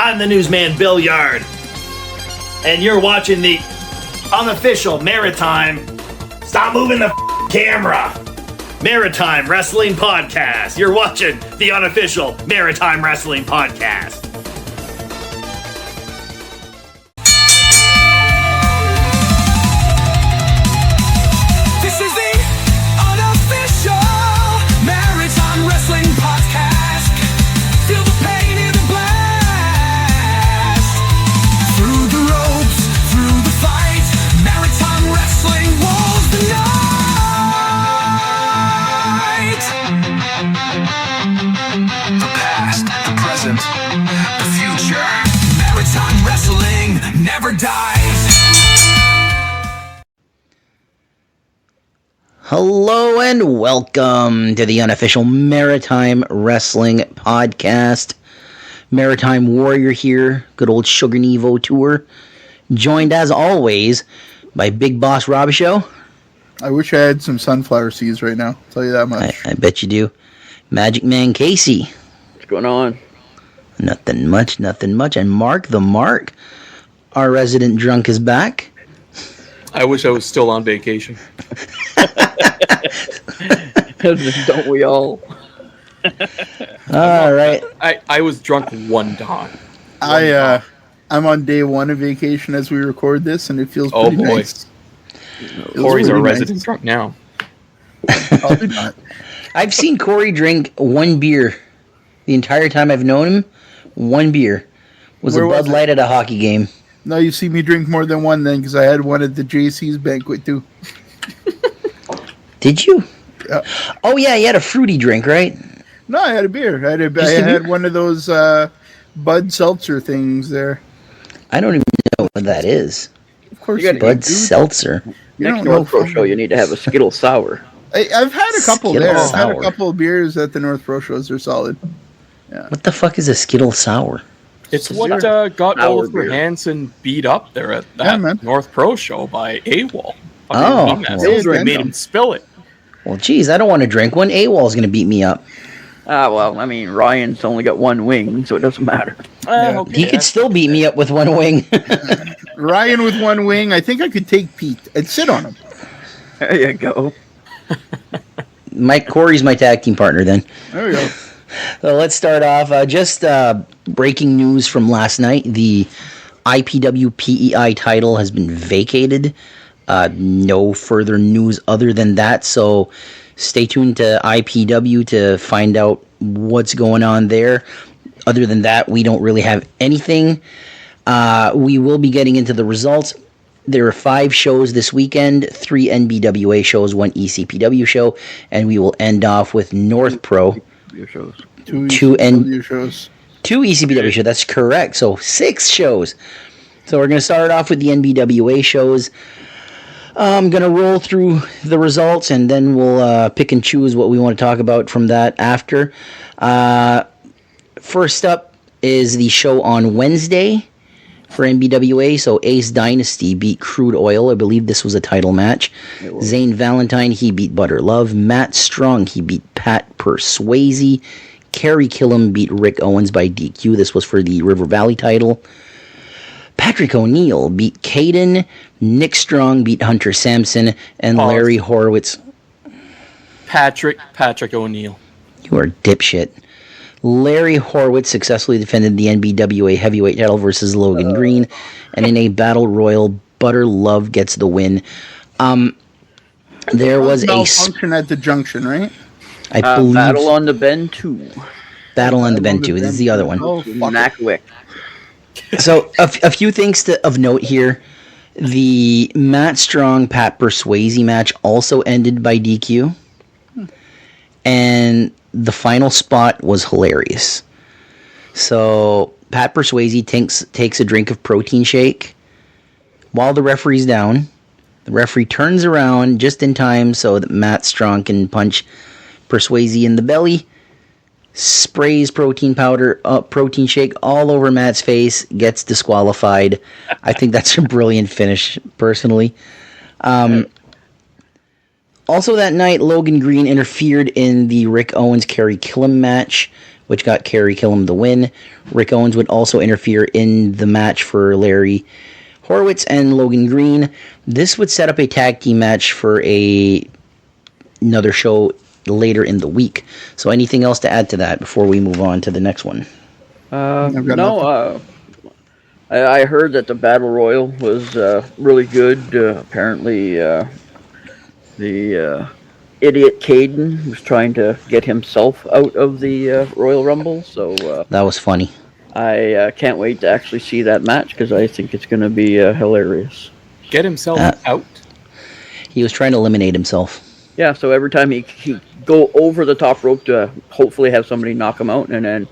I'm the newsman Bill Yard, and you're watching the Unofficial Maritime. Stop moving the camera. Maritime Wrestling Podcast. You're watching the Unofficial Maritime Wrestling Podcast. Hello and welcome to the Unofficial Maritime Wrestling Podcast. Maritime Warrior here, good old Sugar Nevo Tour, joined as always by Big Boss Robichaux. I wish I had some sunflower seeds right now, I'll tell you that much. I bet you do. Magic Man Casey. What's going on? Nothing much. And Mark the Mark, our resident drunk, is back. I wish I was still on vacation. Don't we all? All right. I was drunk one time. I'm on day one of vacation as we record this, and it feels pretty nice. Corey's our resident drunk now. Probably not. I've seen Corey drink one beer the entire time I've known him. One beer. Was a Bud Light at a hockey game. No, you see me drink more than one then, because I had one at the JC's banquet too. Did you? Yeah. Oh yeah, you had a fruity drink, right? No, I had a beer. I had one of those Bud Seltzer things there. I don't even know what that is. Of course, Bud Seltzer. Next North Pro show, you need to have a Skittle Sour. I've had a couple Skittle there. I've Sour. had a couple of beers at the North Pro shows. They're solid. Yeah. What the fuck is a Skittle Sour? It's what got Oliver Hansen beat up there at that North Pro show by AWOL. They made him spill it. Well, geez, I don't want to drink one. AWOL's going to beat me up. Well, I mean, Ryan's only got one wing, so it doesn't matter. Okay. He could still beat me up with one wing. Ryan with one wing. I think I could take Pete. I'd sit on him. There you go. Corey's my tag team partner then. There we go. So let's start off. Just breaking news from last night. The IPW PEI title has been vacated. No further news other than that. So stay tuned to IPW to find out what's going on there. Other than that, we don't really have anything. We will be getting into the results. There are 5 shows this weekend, 3 NBWA shows, 1 ECPW show, and we will end off with North Pro. Shows. 2 ECPW shows. 2 ECPW shows, that's correct. So 6 shows. So we're going to start off with the NBWA shows. I'm going to roll through the results, and then we'll pick and choose what we want to talk about from that after. First up is the show on Wednesday for NBWA. So Ace Dynasty beat Crude Oil. I believe this was a title match. Zane Valentine, he beat Butter Love. Matt Strong, he beat Pat Persuasi. Kerry Killam beat Rick Owens by DQ. This was for the River Valley title. Patrick O'Neal beat Caden. Nick Strong beat Hunter Sampson. And Larry Horowitz. Patrick O'Neal. You are dipshit. Larry Horowitz successfully defended the NBWA heavyweight title versus Logan Green. And in a battle royal, Butter Love gets the win. There was a malfunction at the junction, right? I believe Battle on the Bend 2. Battle on the Bend 2. This is the other one. Oh, Nackwick. So a few things of note here. The Matt Strong Pat Persuasi match also ended by DQ, and the final spot was hilarious. So Pat Persuasi takes a drink of protein shake while the referee's down. The referee turns around just in time so that Matt Strong can punch Persuasi in the belly. Sprays protein shake all over Matt's face, gets disqualified. I think that's a brilliant finish, personally. Also that night, Logan Green interfered in the Rick Owens-Kerry Killam match which got Kerry Killam the win. Rick Owens would also interfere in the match for Larry Horowitz and Logan Green. This would set up a tag team match for another show later in the week. So anything else to add to that before we move on to the next one? No. I heard that the Battle Royal was really good. Apparently, the idiot Caden was trying to get himself out of the Royal Rumble. So that was funny. I can't wait to actually see that match because I think it's going to be hilarious. Get himself out? He was trying to eliminate himself. Yeah, so every time he go over the top rope to hopefully have somebody knock him out, and then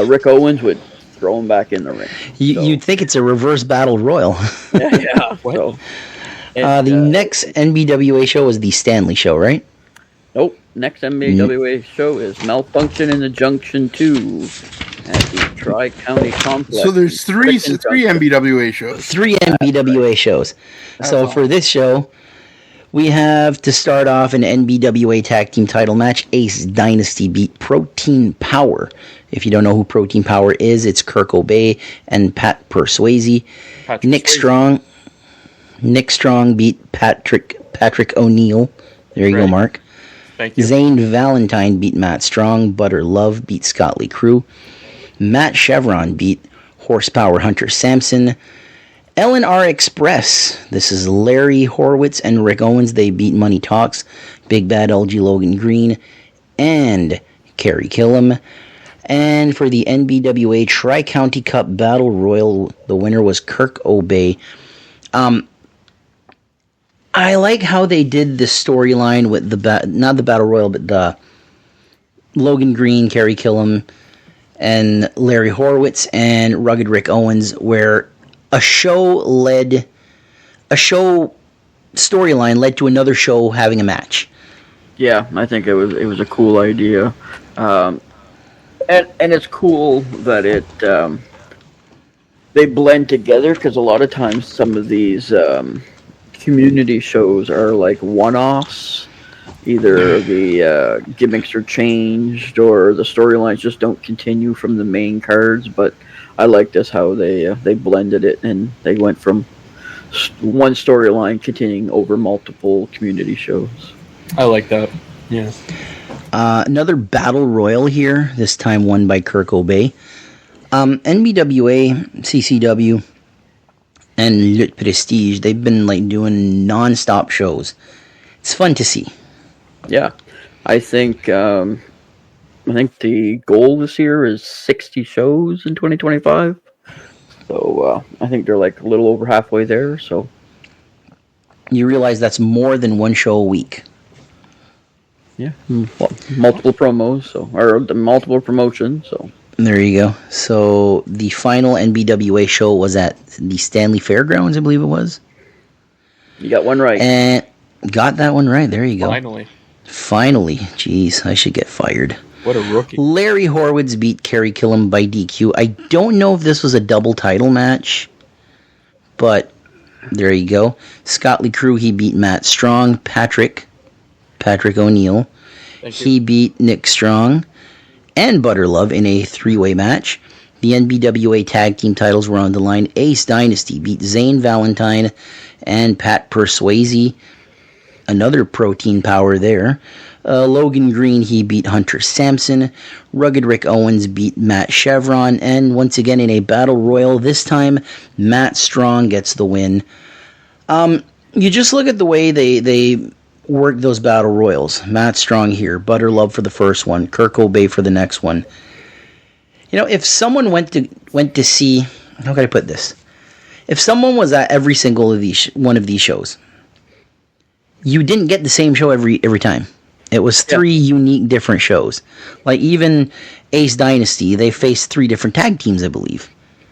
Rick Owens would throw him back in the ring. You'd think it's a reverse battle royal. Yeah. So, the next NBWA show is the Stanley show, right? Nope. Next NBWA show is Malfunction in the Junction 2 at the Tri-County Complex. So there's three NBWA shows. 3 NBWA shows. So for this show, we have to start off an NBWA Tag Team title match. Ace Dynasty beat Protein Power. If you don't know who Protein Power is, it's Kirk O'Bey and Pat Perswazy. Nick Strong beat Patrick O'Neill. There you go, Mark. Thank you. Zane Valentine beat Matt Strong. Butter Love beat Scott Lee Crew. Matt Chevron beat Horsepower Hunter Sampson. L&R Express. This is Larry Horowitz and Rick Owens. They beat Money Talks, Big Bad LG Logan Green, and Kerry Killam. And for the NBWA Tri-County Cup Battle Royal, the winner was Kirk O'Bey. I like how they did the storyline with not the Battle Royal, but the Logan Green, Kerry Killam, and Larry Horowitz and Rugged Rick Owens, where a show storyline led to another show having a match. Yeah, I think it was a cool idea, and it's cool that they blend together, because a lot of times some of these community shows are like one-offs. Either the gimmicks are changed or the storylines just don't continue from the main cards. But I like this how they blended it, and they went from one storyline continuing over multiple community shows. I like that. Yeah. Another battle royal here. This time won by Kirk O'Bey. NBWA, CCW, and Lutte Prestige. They've been like doing non-stop shows. It's fun to see. Yeah, I think the goal this year is 60 shows in 2025. So I think they're like a little over halfway there. So you realize that's more than one show a week. Yeah, multiple promos, or the multiple promotions. So there you go. So the final NBWA show was at the Stanley Fairgrounds, I believe it was. You got one right. And got that one right. There you go. Finally. Jeez, I should get fired. What a rookie. Larry Horowitz beat Kerry Killam by DQ. I don't know if this was a double title match, but there you go. Scott Lee Crew, he beat Matt Strong. Patrick O'Neill, he beat Nick Strong and Butter Love in a three-way match. The NBWA tag team titles were on the line. Ace Dynasty beat Zane Valentine and Pat Perswazy. Another Protein Power there. Logan Green, he beat Hunter Sampson. Rugged Rick Owens beat Matt Chevron. And once again in a battle royal, this time Matt Strong gets the win. You just look at the way they work those battle royals. Matt Strong here, Butter Love for the first one, Kirk O'Bey for the next one. You know, if someone went to see, how can I put this? If someone was at every single of these one of these shows, you didn't get the same show every time. It was three unique different shows. Like even Ace Dynasty, they faced 3 different tag teams, I believe.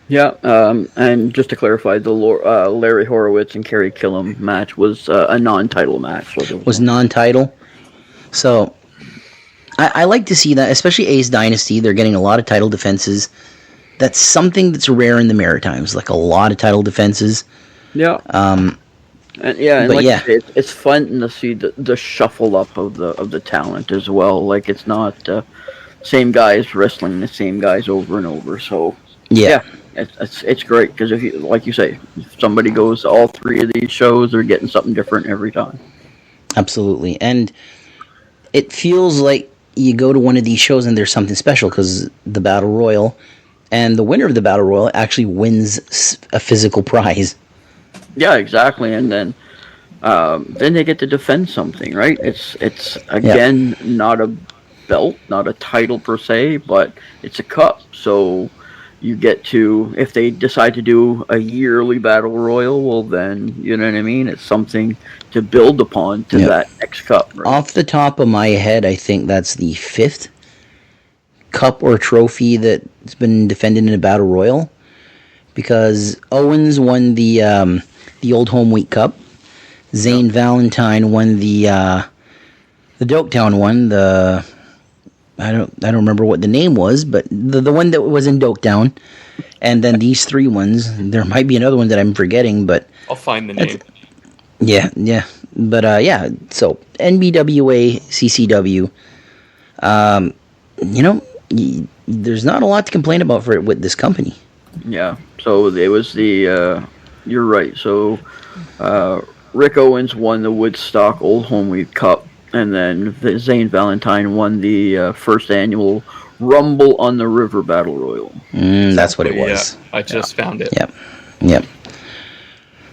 Yeah, and just to clarify, the Larry Horowitz and Kerry Killam match was a non-title match. Was non-title. So I like to see that, especially Ace Dynasty. They're getting a lot of title defenses. That's something that's rare in the Maritimes, like a lot of title defenses. Yeah. It's fun to see the shuffle up of the talent as well. Like it's not same guys wrestling the same guys over and over. So yeah, it's great because if you, like you say, if somebody goes to all three of these shows, they're getting something different every time. Absolutely, and it feels like you go to one of these shows and there's something special because the Battle Royal, and the winner of the Battle Royal actually wins a physical prize. Yeah, exactly, and then they get to defend something, right? It's again not a belt, not a title per se, but it's a cup. So you get to, if they decide to do a yearly battle royal, well then, you know what I mean? It's something to build upon to that next cup. Right? Off the top of my head, I think that's the 5th cup or trophy that's been defended in a battle royal, because Owens won the Old Home Week Cup. Zane Valentine won the Doketown one. I don't remember what the name was, but the one that was in Doketown. And then these 3 ones. There might be another one that I'm forgetting, but I'll find the name. Yeah. But so NBWA, CCW. There's not a lot to complain about with this company. Yeah. So it was the. You're right. So Rick Owens won the Woodstock Old Home Week Cup. And then Zane Valentine won the first annual Rumble on the River Battle Royal. That's what it was. Yeah, I just found it. Yep.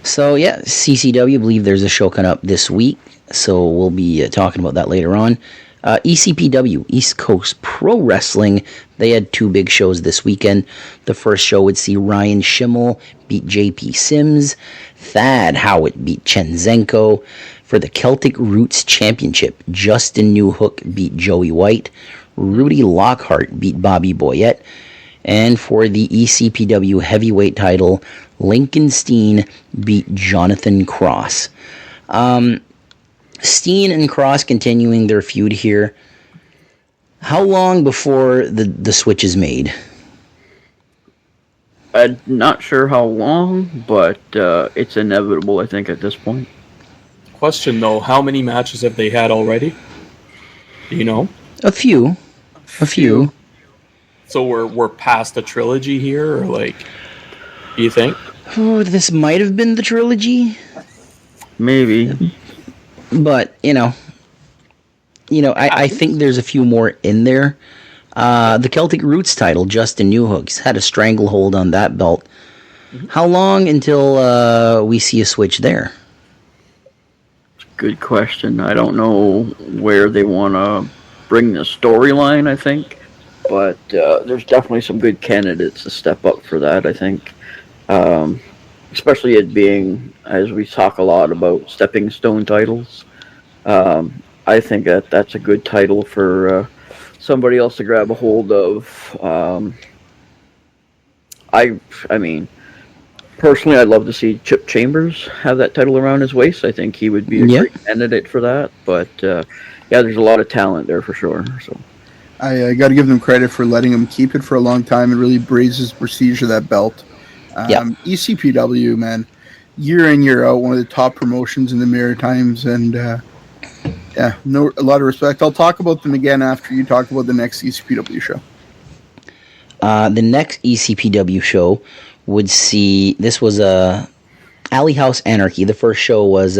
So, CCW, I believe there's a show coming up this week. So, we'll be talking about that later on. ECPW, East Coast Pro Wrestling. They had 2 big shows this weekend. The first show would see Ryan Schimmel beat JP Sims. Thad Howitt beat Chenzenko. For the Celtic Roots Championship, Justin Newhook beat Joey White. Rudy Lockhart beat Bobby Boyette. And for the ECPW Heavyweight title, Lincoln Steen beat Jonathan Cross. Steen and Cross continuing their feud here. How long before the switch is made? I'm not sure how long, but it's inevitable, I think, at this point. Question though, how many matches have they had already? Do you know? A few. So we're past the trilogy here, or like, do you think? Oh, this might have been the trilogy. Maybe. But, I think there's a few more in there. The Celtic Roots title, Justin Newhook's had a stranglehold on that belt. Mm-hmm. How long until we see a switch there? Good question. I don't know where they want to bring the storyline, I think. But there's definitely some good candidates to step up for that, I think. Especially it being, as we talk a lot about stepping stone titles. I think that's a good title for somebody else to grab a hold of. I mean, personally, I'd love to see Chip Chambers have that title around his waist. I think he would be a great candidate for that. But there's a lot of talent there for sure. So I got to give them credit for letting him keep it for a long time and really raises the prestige of that belt. ECPW, man, year in, year out, one of the top promotions in the Maritimes, and a lot of respect. I'll talk about them again after you talk about the next ECPW show. The next ECPW show would see, this was Alley House Anarchy. The first show was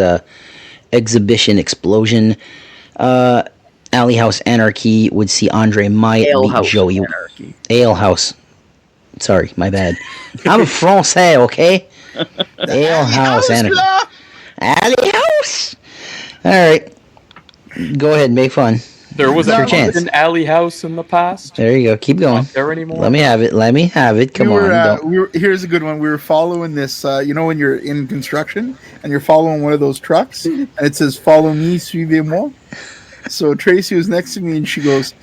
Exhibition Explosion. Alley House Anarchy would see Andre Myatt beat Joey. Ale House. Sorry, my bad. I'm Francais, okay? Ale House Anarchy. Alley House! Alright. Go ahead, make fun. There was an alley house in the past. There you go. Keep going. Not there anymore. Let me have it. Come on. Here's a good one. We were following this. When you're in construction and you're following one of those trucks, and it says "Follow me, suivez-moi." So Tracy was next to me, and she goes,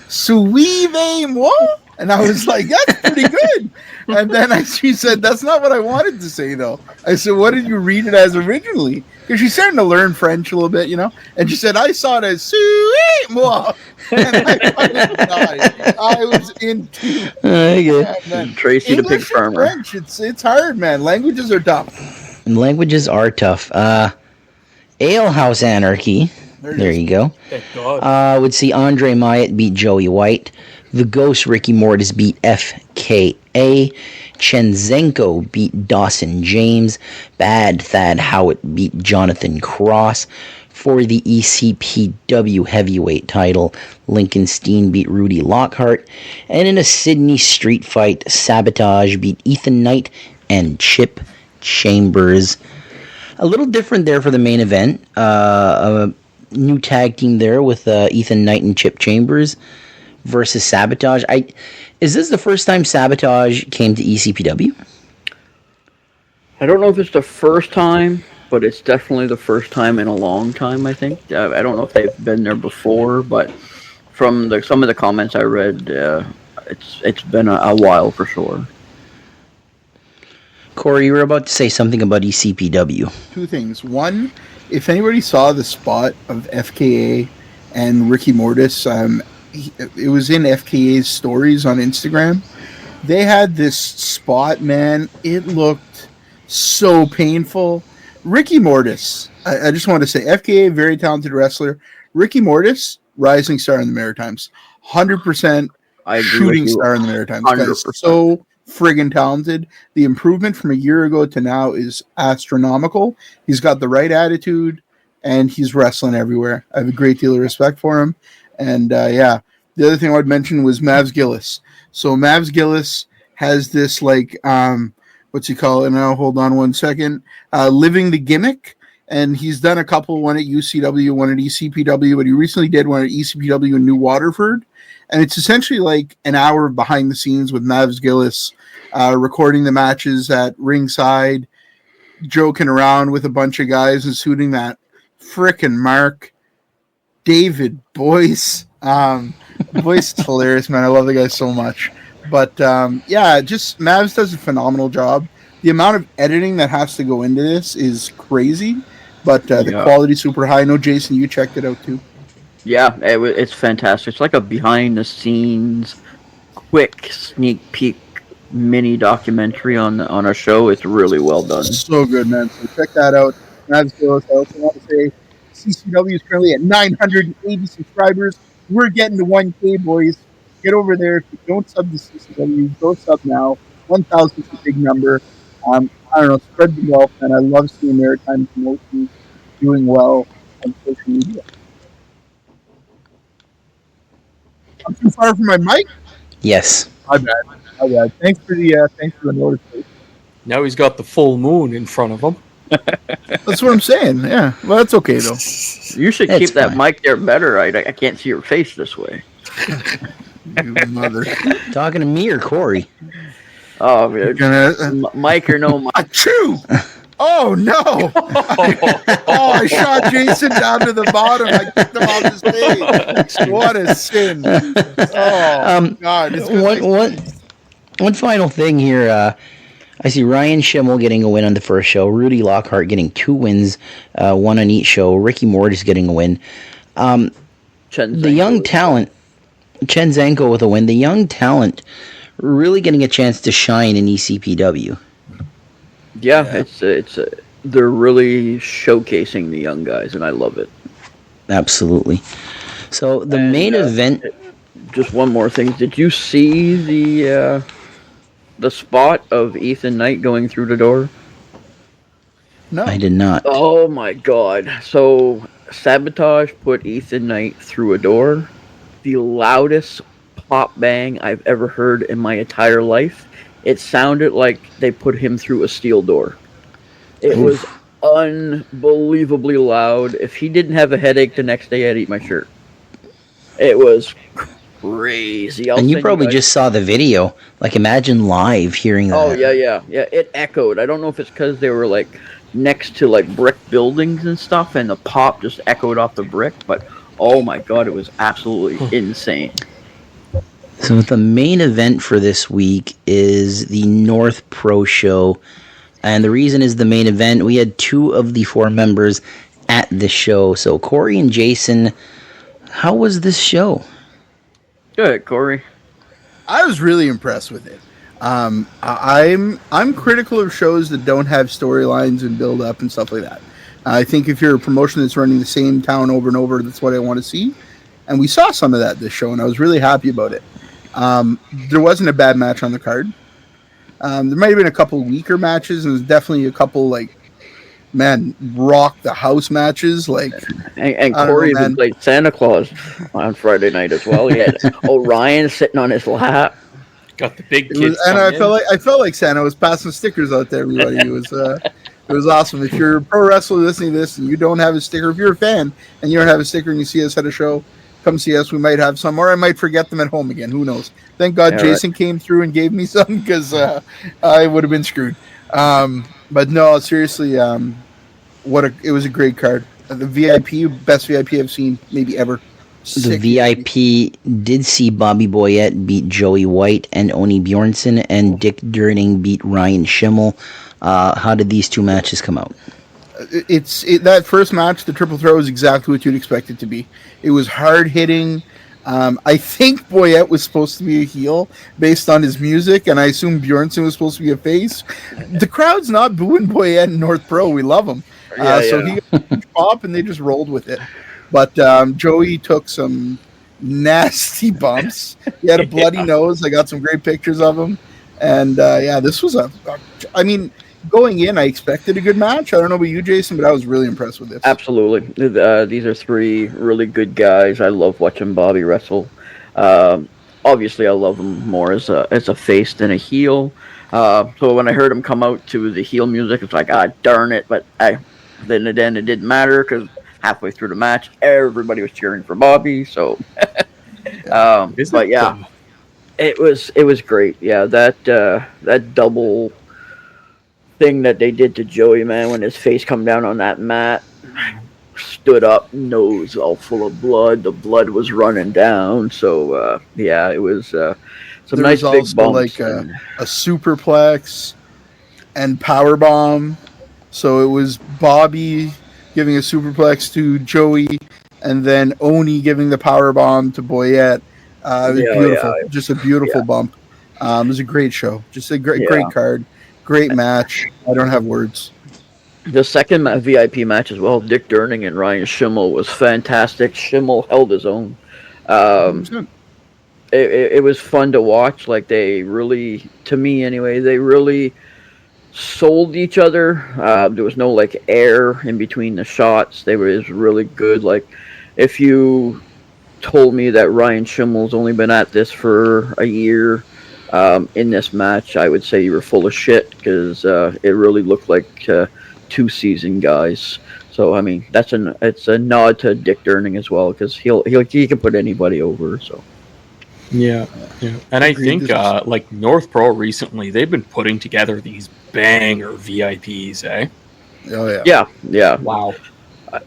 "Suivez-moi," and I was like, "That's pretty good." And then she said, "That's not what I wanted to say, though." I said, "What did you read it as originally?" Because she's starting to learn French a little bit, And she said, "I saw it as suivez-moi." And I was into Tracy the pig farmer. French, it's hard, man. Languages are tough. Ale House Anarchy There you go. Thank God. Would see Andre Myatt beat Joey White. The Ghost Ricky Mortis beat FKA. Chenzenko beat Dawson James. Bad Thad Howitt beat Jonathan Cross. For the ECPW heavyweight title, Lincoln Steen beat Rudy Lockhart. And in a Sydney street fight, Sabotage beat Ethan Knight and Chip Chambers. A little different there for the main event. A new tag team there with Ethan Knight and Chip Chambers versus Sabotage. Is this the first time Sabotage came to ECPW? I don't know if it's the first time, but it's definitely the first time in a long time, I think. I don't know if they've been there before, but from some of the comments I read, it's been a while for sure. Corey, you were about to say something about ECPW. Two things. One, if anybody saw the spot of FKA and Ricky Mortis, it was in FKA's stories on Instagram. They had this spot, man. It looked so painful. Ricky Mortis, I just want to say, FKA, very talented wrestler. Ricky Mortis, rising star in the Maritimes. 100% shooting star in the Maritimes. 100%. So friggin' talented. The improvement from a year ago to now is astronomical. He's got the right attitude, and he's wrestling everywhere. I have a great deal of respect for him. And, the other thing I would mention was Mavs Gillis. So Mavs Gillis has this, what's he call it now? Hold on one second. Living the Gimmick. And he's done a couple, one at UCW, one at ECPW, but he recently did one at ECPW in New Waterford. And it's essentially like an hour behind the scenes with Mavs Gillis, recording the matches at ringside, joking around with a bunch of guys, and shooting that frickin' Mark David Boyce. Boyce is hilarious, man. I love the guy so much. But just Mavs does a phenomenal job. The amount of editing that has to go into this is crazy, but the quality is super high. I know, Jason, you checked it out too. Yeah, it's fantastic. It's like a behind-the-scenes, quick sneak peek mini documentary on a show. It's really well done. So good, man. So check that out. Mavs Gillis. I also want to say CCW is currently at 980 subscribers. We're getting to 1K, boys. Get over there. If you don't sub to CCW, go sub now. 1,000 is a big number. I don't know, spread the wealth, and I love seeing Maritime promotions doing well on social media. I'm too far from my mic? Yes. My bad. Thanks for the notification. Now he's got the full moon in front of him. That's what I'm saying. Yeah. Well, that's okay though. You should keep that mic there better. I can't see your face this way. You mother. Talking to me or Corey? Oh, Mike or no Mike? Achoo! Oh no! I shot Jason down to the bottom. I kicked him off the stage. What a sin! Oh God! One final thing here. I see Ryan Schimmel getting a win on the first show. Rudy Lockhart getting 2 wins, one on each show. Ricky Mortis getting a win. The young talent, Chenzenko with a win. The young talent really getting a chance to shine in ECPW. Yeah, it's they're really showcasing the young guys, and I love it. Absolutely. So the main event. Just one more thing. Did you see the spot of Ethan Knight going through the door? No, I did not. Oh my God! So Sabotage put Ethan Knight through a door. The loudest pop bang I've ever heard in my entire life. It sounded like they put him through a steel door. It was unbelievably loud. If he didn't have a headache the next day, I'd eat my shirt. It was crazy. And you probably just saw the video. Like, imagine live hearing that. Oh, yeah. It echoed. I don't know if it's because they were, like, next to, like, brick buildings and stuff, and the pop just echoed off the brick, but, oh my God, it was absolutely insane. So the main event for this week is the North Pro Show. And the reason is the main event. We had 2 of the 4 members at the show. So Corey and Jason, how was this show? Good, Corey. I was really impressed with it. I'm critical of shows that don't have storylines and build up and stuff like that. I think if you're a promotion that's running the same town over and over, that's what I want to see. And we saw some of that this show, and I was really happy about it. There wasn't a bad match on the card. There might have been a couple weaker matches, and there's definitely a couple, like, man, rock the house matches. Like, and Corey even played Santa Claus on Friday night as well. He had Orion sitting on his lap. Got the big kids. And I felt like Santa was passing stickers out there, everybody. It was awesome. If you're a pro wrestler listening to this and you don't have a sticker, if you're a fan and you don't have a sticker and you see us at a show, come see us. We might have some, or I might forget them at home again. Who knows? Thank God Jason came through and gave me some, because I would have been screwed. But no, seriously, it was a great card. The VIP, best VIP I've seen maybe ever. The VIP did see Bobby Boyette beat Joey White and Oni Bjornsson, and Dick Durning beat Ryan Schimmel. How did these two matches come out? That first match, the triple threat, was exactly what you'd expect it to be. It was hard hitting. I think Boyette was supposed to be a heel based on his music, and I assume Bjornsson was supposed to be a face. The crowd's not booing Boyette in North Pro. We love him. So he got a pop, and they just rolled with it. But Joey took some nasty bumps. He had a bloody nose. I got some great pictures of him. And this was going in, I expected a good match. I don't know about you, Jason, but I was really impressed with this. Absolutely. These are three really good guys. I love watching Bobby wrestle. Obviously, I love him more as a face than a heel. So when I heard him come out to the heel music, it's like, darn it. But then it didn't matter, because halfway through the match, everybody was cheering for Bobby. So, but yeah, it was great. Yeah, that double thing that they did to Joey, man, when his face come down on that mat, stood up, nose all full of blood. The blood was running down. So it was some nice big bumps. Like a superplex and power bomb. So it was Bobby giving a superplex to Joey, and then Oni giving the power bomb to Boyette. It was beautiful. Just a beautiful bump. It was a great show. Just a great card. Great match. I don't have words. The second VIP match as well, Dick Durning and Ryan Schimmel, was fantastic. Schimmel held his own. It was fun to watch. Like, they really, to me anyway, they really sold each other. There was no like air in between the shots. They were really good. Like, if you told me that Ryan Schimmel's only been at this for a year, in this match, I would say you were full of shit, because it really looked like 2 seasoned guys. So I mean, it's a nod to Dick Durning as well, because he can put anybody over. So yeah. And I think like North Pro recently, they've been putting together these banger VIPs, eh? Oh yeah. Wow.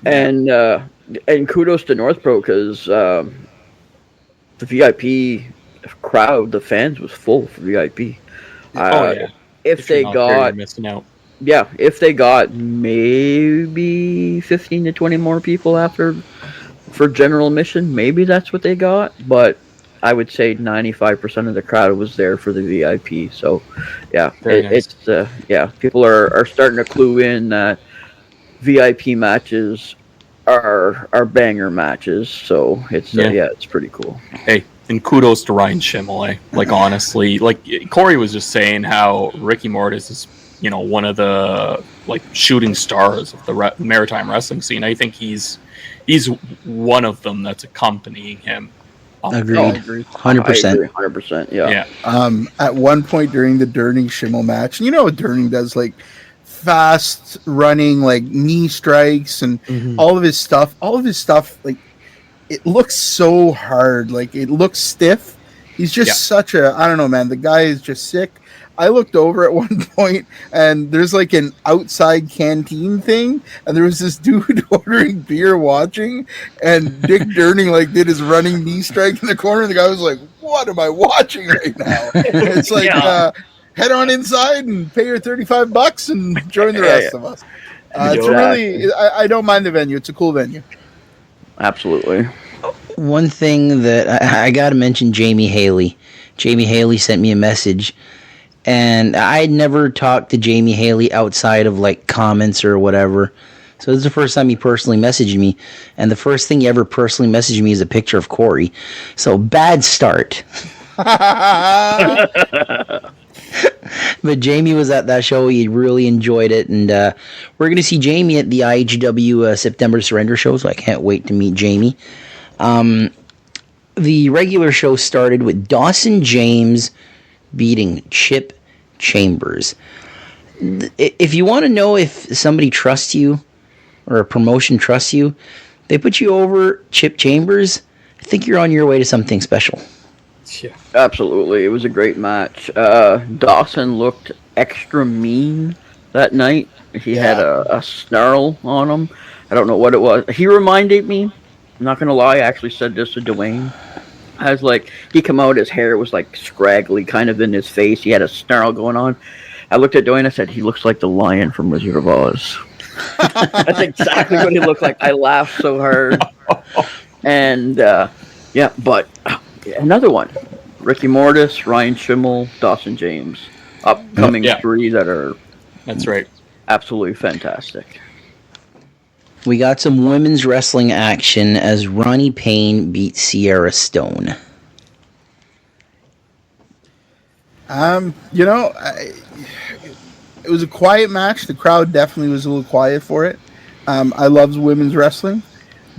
And kudos to North Pro, because the VIP crowd, the fans, was full for VIP. If they got missing out. Yeah, if they got maybe 15 to 20 more people for general admission, maybe that's what they got. But I would say 95% of the crowd was there for the VIP. So yeah, nice. People are starting to clue in that VIP matches are banger matches. So it's pretty cool. Hey, and kudos to Ryan Schimmel, eh? Like, honestly, like Corey was just saying how Ricky Mortis is, one of the like shooting stars of the maritime wrestling scene. I think he's one of them that's accompanying him. Agreed. 100%. 100%. Yeah. At one point during the Durning Schimmel match, you know what Durning does, like fast running, like knee strikes and all of his stuff, like, it looks so hard. Like, it looks stiff. He's just such a, I don't know, man. The guy is just sick. I looked over at one point, and there's like an outside canteen thing, and there was this dude ordering beer watching, and Dick Durning like did his running knee strike in the corner, and the guy was like, what am I watching right now? It's like, head on inside and pay your $35 and join the rest of us. It's really, I don't mind the venue. It's a cool venue. Absolutely. One thing that I got to mention, Jamie Haley. Jamie Haley sent me a message, and I'd never talked to Jamie Haley outside of like comments or whatever. So this is the first time he personally messaged me, and the first thing he ever personally messaged me is a picture of Corey. So bad start. But Jamie was at that show. He really enjoyed it, and we're going to see Jamie at the IHW September Surrender show, so I can't wait to meet Jamie. The regular show started with Dawson James beating Chip Chambers. If you want to know if somebody trusts you or a promotion trusts you, they put you over Chip Chambers, I think you're on your way to something special. Yeah. Absolutely. It was a great match. Dawson looked extra mean that night. He had a snarl on him. I don't know what it was. He reminded me, I'm not going to lie, I actually said this to Dwayne. I was like, he come out, his hair was like scraggly kind of in his face. He had a snarl going on. I looked at Dwayne, I said, he looks like the lion from Wizard of Oz. That's exactly what he looked like. I laughed so hard. And, but another one. Ricky Mortis, Ryan Schimmel, Dawson James. Upcoming three that are... That's right. Absolutely fantastic. We got some women's wrestling action as Ronnie Payne beat Sierra Stone. It was a quiet match. The crowd definitely was a little quiet for it. I love women's wrestling,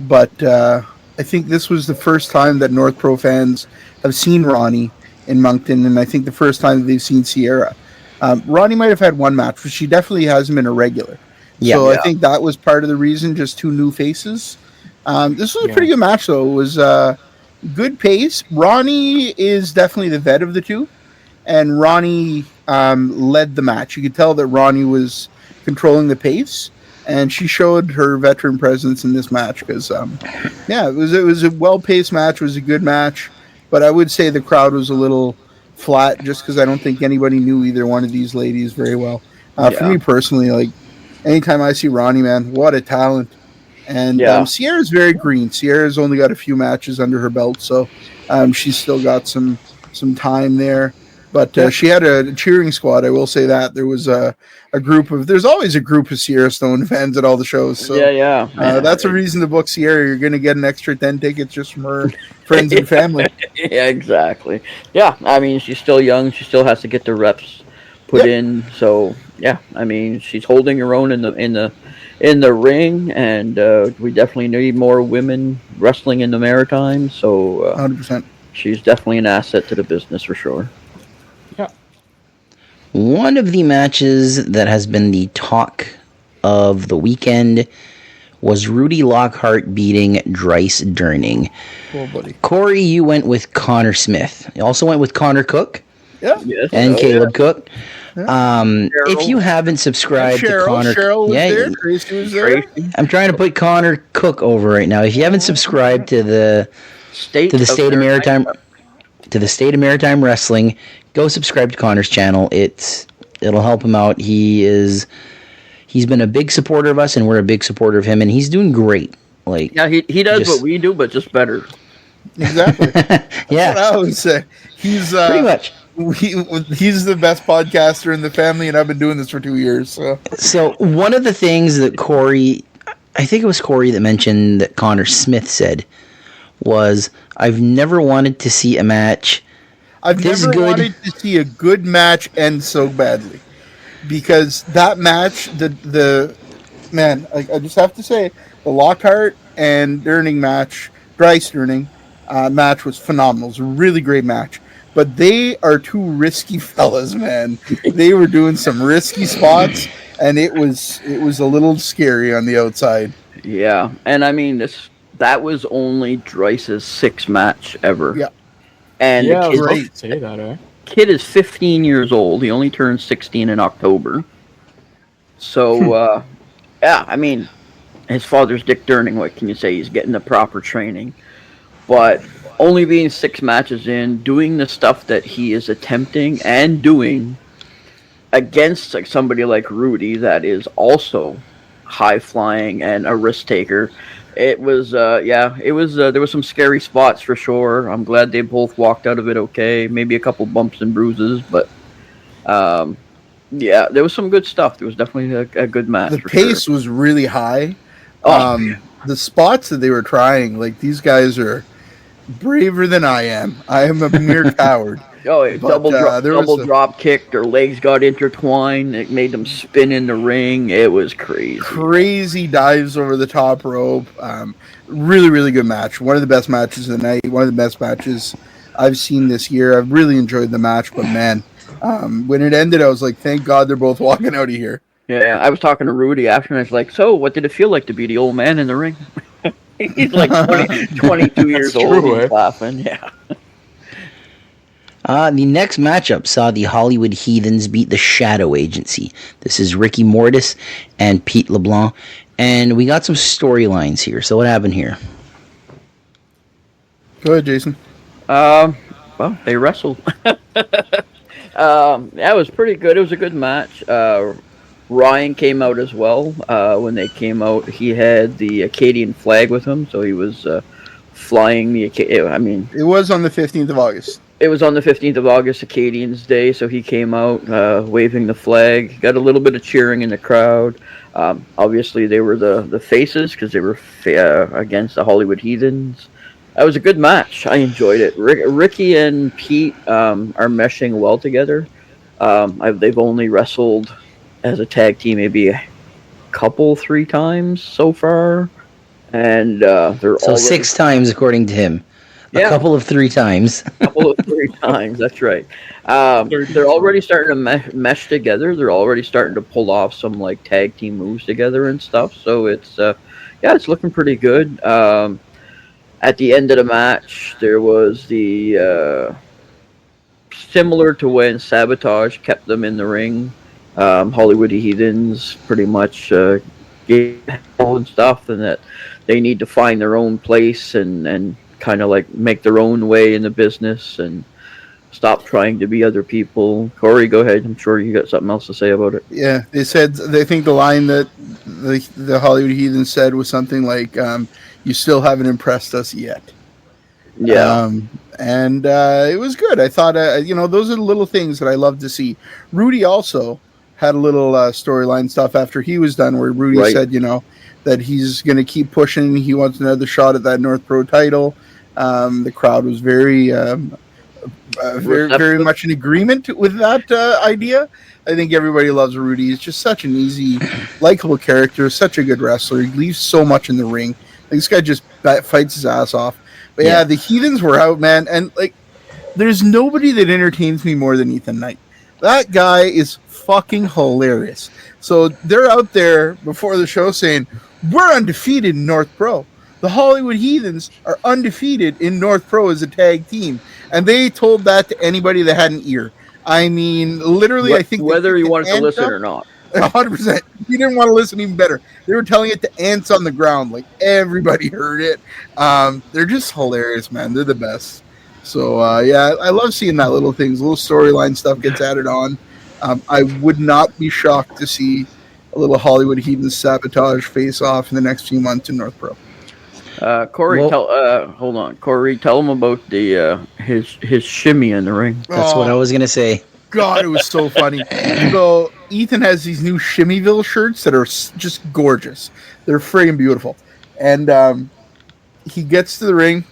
but I think this was the first time that North Pro fans have seen Ronnie in Moncton, and I think the first time that they've seen Sierra. Ronnie might have had one match, but she definitely hasn't been a regular. I think that was part of the reason, just two new faces. This was a pretty good match, though. It was good pace. Ronnie is definitely the vet of the two, and Ronnie led the match. You could tell that Ronnie was controlling the pace, and she showed her veteran presence in this match because, it was a well-paced match. It was a good match, but I would say the crowd was a little flat just because I don't think anybody knew either one of these ladies very well. For me personally, like, anytime I see Ronnie, man, what a talent. And Sierra's very green. Sierra's only got a few matches under her belt, so she's still got some time there. But she had a cheering squad, I will say that. There was there's always a group of Sierra Stone fans at all the shows. So that's a reason to book Sierra. You're going to get an extra 10 tickets just from her friends and family. Yeah, exactly. Yeah, I mean, she's still young. She still has to get the reps put in. So, yeah, I mean, she's holding her own in the ring, and we definitely need more women wrestling in the Maritime. So, 100%. She's definitely an asset to the business for sure. One of the matches that has been the talk of the weekend was Rudy Lockhart beating Dryce Durning. Oh, buddy. Corey, you went with Connor Smith. You also went with Connor Cook. Yeah. Yes. And Caleb Cook. Yeah. If you haven't subscribed to Connor, Cheryl was there. Tracy was there. I'm trying to put Connor Cook over right now. If you haven't subscribed to the State of Maritime Wrestling, go subscribe to Connor's channel. It'll help him out. He's been a big supporter of us, and we're a big supporter of him, and he's doing great. Like, yeah, he does what we do, but just better. Exactly. Yeah, that's what I would say. He's pretty much. He's the best podcaster in the family, and I've been doing this for 2 years. So one of the things that Corey, I think it was Corey that mentioned that Connor Smith said was, "I've never wanted to see a match." I've never wanted to see a good match end so badly, because that match, I just have to say, the Lockhart and Durning match, Bryce Durning match was phenomenal. It was a really great match, but they are two risky fellas, man. They were doing some risky spots, and it was a little scary on the outside. Yeah, and I mean that was only Dryce's 6th match ever. Yeah. And the kid is 15 years old. He only turned 16 in October. So, I mean, his father's Dick Durning. What can you say? He's getting the proper training. But only being 6 matches in, doing the stuff that he is attempting and doing against somebody like Rudy that is also high-flying and a risk-taker. It was, there was some scary spots for sure. I'm glad they both walked out of it okay. Maybe a couple bumps and bruises, but, Yeah, there was some good stuff. There was definitely a good match. The pace was really high. The spots that they were trying, like, these guys are braver than I am. I am a mere coward. Oh, double drop kick. Their legs got intertwined. It made them spin in the ring. It was crazy. Crazy dives over the top rope. Really, really good match. One of the best matches of the night. One of the best matches I've seen this year. I've really enjoyed the match, but man, when it ended, I was like, thank God they're both walking out of here. Yeah, I was talking to Rudy after, and I was like, so what did it feel like to be the old man in the ring? He's like 22 years old. He's laughing, yeah. The next matchup saw the Hollywood Heathens beat the Shadow Agency. This is Ricky Mortis and Pete LeBlanc. And we got some storylines here. So what happened here? Go ahead, Jason. Well, they wrestled. That was pretty good. It was a good match. Ryan came out as well. When they came out, he had the Acadian flag with him, so he was flying the. It was on the 15th of August. It was on the 15th of August, Acadians Day, so he came out waving the flag. Got a little bit of cheering in the crowd. Obviously, they were the faces because they were against the Hollywood Heathens. That was a good match. I enjoyed it. Ricky and Pete are meshing well together. They've only wrestled as a tag team maybe a couple, 3 times so far. And they're so 6 times, according to him. A couple of 3 times. A couple of 3 times, that's right. They're already starting to mesh together. They're already starting to pull off some like tag team moves together and stuff. So it's it's looking pretty good. At the end of the match, there was the similar to when Sabotage kept them in the ring. Hollywood Heathens pretty much gave all and stuff, and that they need to find their own place and kind of like make their own way in the business and stop trying to be other people. Corey, go ahead. I'm sure you got something else to say about it. Yeah, they think the line that the Hollywood Heathens said was something like, you still haven't impressed us yet. Yeah. And it was good. I thought, those are the little things that I love to see. Rudy also had a little storyline stuff after he was done where Rudy said, that he's going to keep pushing. He wants another shot at that North Pro title. The crowd was very, very much in agreement with that idea. I think everybody loves Rudy. He's just such an easy, likable character, such a good wrestler. He leaves so much in the ring. This guy just fights his ass off. But yeah, the Heathens were out, man. And there's nobody that entertains me more than Ethan Knight. That guy is fucking hilarious. So they're out there before the show saying, we're undefeated in North Pro. The Hollywood Heathens are undefeated in North Pro as a tag team. And they told that to anybody that had an ear. I mean, literally, I think... Whether you wanted to listen or not. 100%. You didn't want to listen even better. They were telling it to ants on the ground. Like, everybody heard it. They're just hilarious, man. They're the best. So, I love seeing that little things. Little storyline stuff gets added on. I would not be shocked to see a little Hollywood Heathen Sabotage face off in the next few months in North Pro. Corey, hold on. Corey, tell him about the his shimmy in the ring. That's what I was going to say. God, it was so funny. So Ethan has these new Shimmyville shirts that are just gorgeous. They're friggin' beautiful. And he gets to the ring,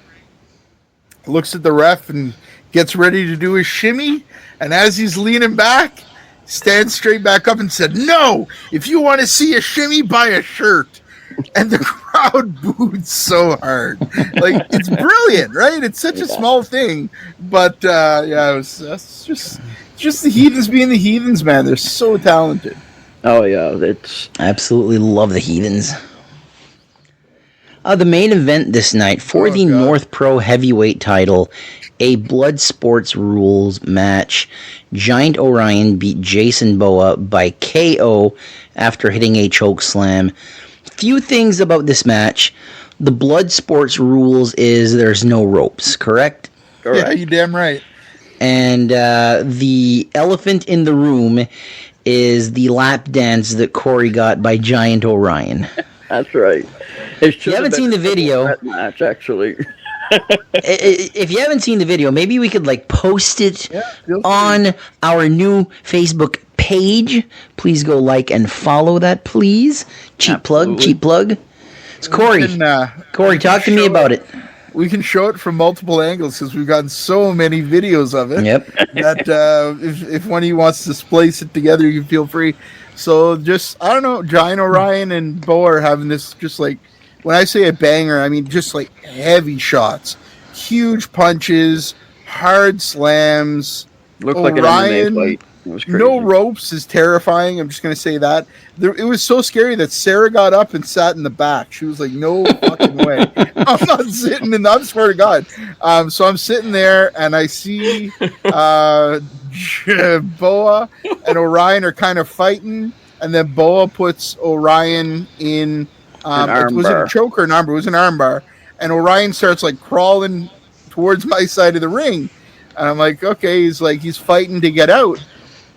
looks at the ref, and gets ready to do his shimmy. And as he's leaning back, stands straight back up and said, "No, if you want to see a shimmy, buy a shirt." And the crowd booed so hard. Like, it's brilliant, right? It's such a small thing. But, that's just the Heathens being the Heathens, man. They're so talented. Oh, yeah. I absolutely love the Heathens. The main event this night for the North Pro Heavyweight title, a Blood Sports Rules match. Giant Orion beat Jason Boa by KO after hitting a choke slam. Few things about this match. The Blood Sports Rules is there's no ropes, correct? Yeah, you're damn right. And the elephant in the room is the lap dance that Corey got by Giant Orion. That's right. If you haven't seen the video, match, actually. If you haven't seen the video, maybe we could like post it on our new Facebook page. Please go like and follow that, please. Cheap plug. It's Corey. Corey, talk to me about it. We can show it from multiple angles because we've gotten so many videos of it. Yep. That if one of you wants to splice it together, you feel free. So just, I don't know, Giant Orion and Bo are having this just like, when I say a banger, I mean just like heavy shots. Huge punches, hard slams. Looked like an MMA fight. It was crazy. No ropes is terrifying. I'm just going to say that. It was so scary that Sarah got up and sat in the back. She was like, no fucking way. I'm not sitting in I swear to God. So I'm sitting there and I see Boa and Orion are kind of fighting. And then Boa puts Orion in, was it a choke or an armbar? It was an armbar. And Orion starts like crawling towards my side of the ring. And I'm like, okay, he's fighting to get out.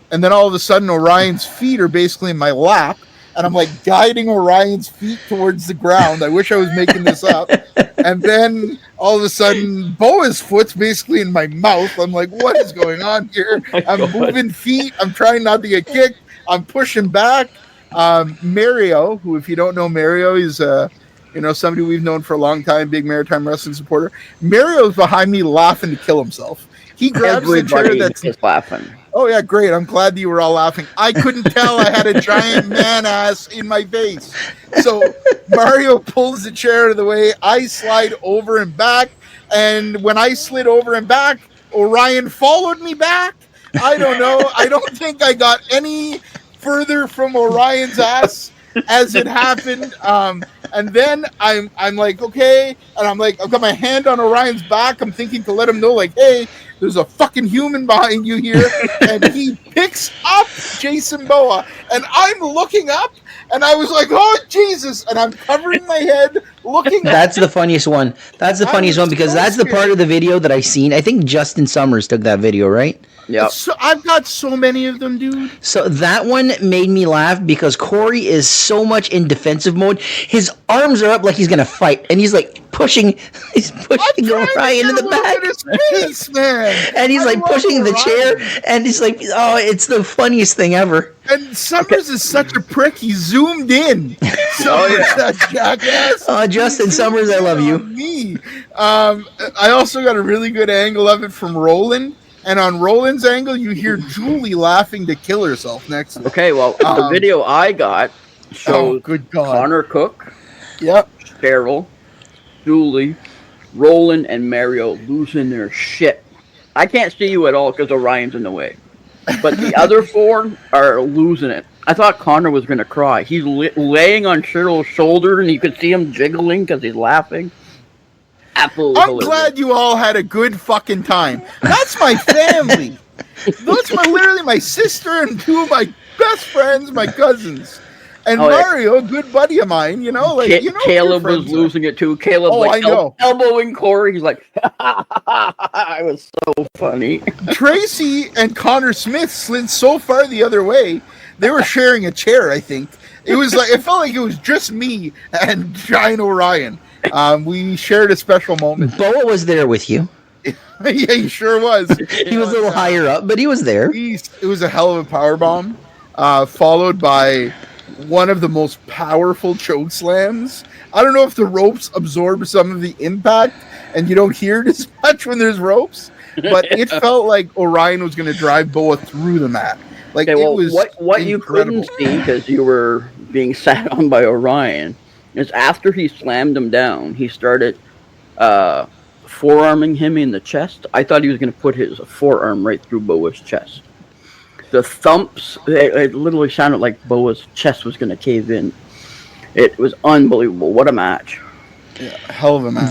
And then all of a sudden, Orion's feet are basically in my lap. And I'm like guiding Orion's feet towards the ground. I wish I was making this up. And then all of a sudden, Boa's foot's basically in my mouth. I'm like, what is going on here? I'm moving feet. I'm trying not to get kicked. I'm pushing back. Mario, who, if you don't know Mario, he's somebody we've known for a long time, big Maritime Wrestling supporter. Mario's behind me laughing to kill himself. He grabs the chair that's laughing. Oh, yeah, great. I'm glad that you were all laughing. I couldn't tell I had a giant man ass in my face. So Mario pulls the chair out of the way. I slide over and back. And when I slid over and back, Orion followed me back. I don't know. I don't think I got any further from Orion's ass as it happened. And then I'm like, okay. And I'm like, I've got my hand on Orion's back. I'm thinking to let him know, like, hey, there's a fucking human behind you here. And he picks up Jason Boa. And I'm looking up. And I was like, oh, Jesus. And I'm covering my head, looking That's the funniest one. That's the funniest one because that's the part of the video that I seen. I think Justin Summers took that video, right? Yeah. So I've got so many of them, dude. So that one made me laugh because Corey is so much in defensive mode. His arms are up like he's gonna fight, and he's like pushing Orion in the back. His face, man. And he's like pushing the chair, and he's like, "Oh, it's the funniest thing ever." And Summers is such a prick. He zoomed in. That jackass. Oh, Justin Summers, I love you. Me. I also got a really good angle of it from Roland. And on Roland's angle, you hear Julie laughing to kill herself next to him. Okay, well, the video I got shows good God. Connor Cook, yep, Cheryl, Julie, Roland, and Mario losing their shit. I can't see you at all because Orion's in the way. But the other four are losing it. I thought Connor was going to cry. He's laying on Cheryl's shoulder, and you could see him jiggling because he's laughing. Absolutely I'm glad you all had a good fucking time. That's my family. That's literally my sister and two of my best friends, my cousins. And Mario, a good buddy of mine, Caleb was losing it too. Caleb elbowing Corey. He's like, I was so funny. Tracy and Connor Smith slid so far the other way, they were sharing a chair, I think. It felt like it was just me and Giant Orion. We shared a special moment. Boa was there with you. Yeah, he sure was. He was a little higher up, but he was there. It was a hell of a powerbomb, followed by one of the most powerful choke slams. I don't know if the ropes absorb some of the impact and you don't hear it as much when there's ropes, but it felt like Orion was going to drive Boa through the mat. Like, it was what you couldn't see because you were being sat on by Orion is after he slammed him down, he started forearming him in the chest. I thought he was going to put his forearm right through Boa's chest. The thumps, it literally sounded like Boa's chest was going to cave in. It was unbelievable. What a match. Yeah, hell of a match.